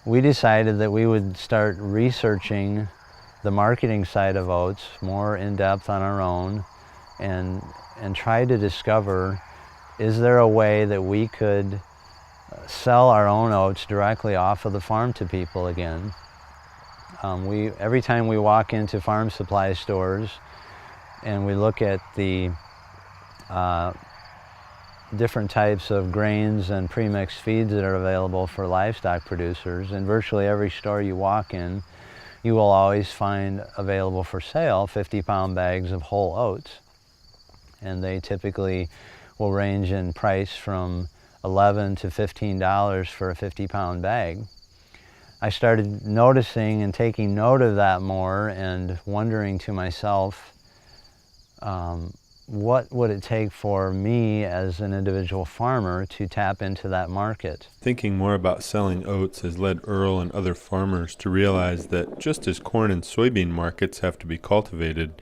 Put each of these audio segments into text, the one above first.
we decided that we would start researching the marketing side of oats more in depth on our own and try to discover, is there a way that we could sell our own oats directly off of the farm to people again. Every time we walk into farm supply stores and we look at the different types of grains and premixed feeds that are available for livestock producers, in virtually every store you walk in, you will always find available for sale 50-pound bags of whole oats. And they typically will range in price from $11 to $15 for a 50-pound bag. I started noticing and taking note of that more and wondering to myself, what would it take for me as an individual farmer to tap into that market? Thinking more about selling oats has led Earl and other farmers to realize that just as corn and soybean markets have to be cultivated,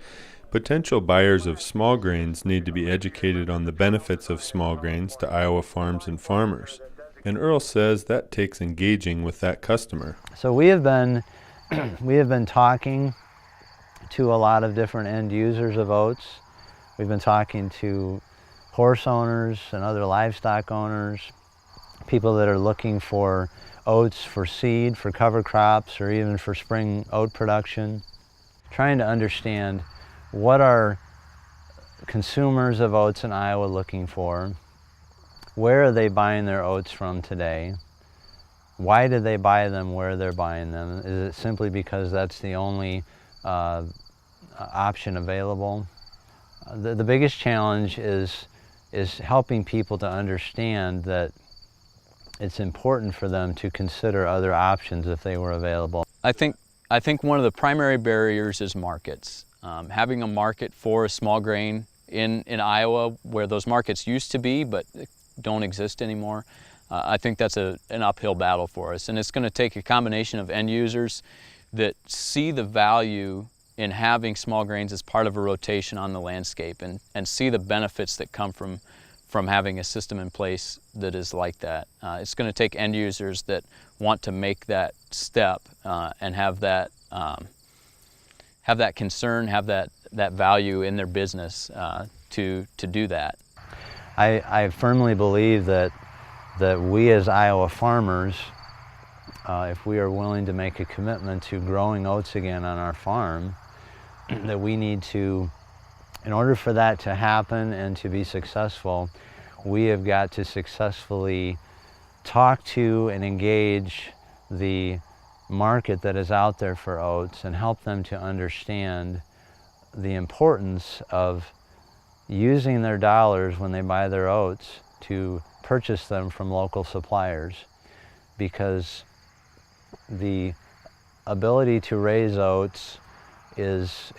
potential buyers of small grains need to be educated on the benefits of small grains to Iowa farms and farmers. And Earl says that takes engaging with that customer. So we have been talking to a lot of different end users of oats. We've been talking to horse owners and other livestock owners, people that are looking for oats for seed, for cover crops, or even for spring oat production, trying to understand what are consumers of oats in Iowa looking for, where are they buying their oats from today, why did they buy them where they're buying them, is it simply because that's the only option available? The biggest challenge is helping people to understand that it's important for them to consider other options if they were available. I think one of the primary barriers is markets. Having a market for a small grain in Iowa where those markets used to be but don't exist anymore, I think that's an uphill battle for us. And it's going to take a combination of end users that see the value in having small grains as part of a rotation on the landscape and see the benefits that come from having a system in place that is like that. It's going to take end users that want to make that step and have that concern, have that value in their business to do that. I firmly believe that we as Iowa farmers, if we are willing to make a commitment to growing oats again on our farm, that we need to, in order for that to happen and to be successful, we have got to successfully talk to and engage the market that is out there for oats and help them to understand the importance of using their dollars when they buy their oats to purchase them from local suppliers, because the ability to raise oats is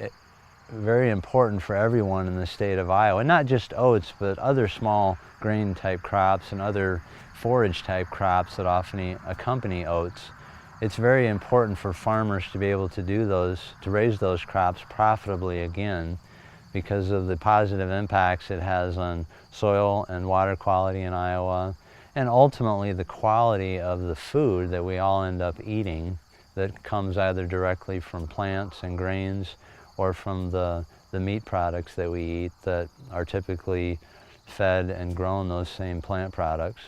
very important for everyone in the state of Iowa. Not just oats, but other small grain type crops and other forage type crops that often accompany oats. It's very important for farmers to be able to do those, to raise those crops profitably again, because of the positive impacts it has on soil and water quality in Iowa, and ultimately the quality of the food that we all end up eating that comes either directly from plants and grains or from the meat products that we eat that are typically fed and grown those same plant products.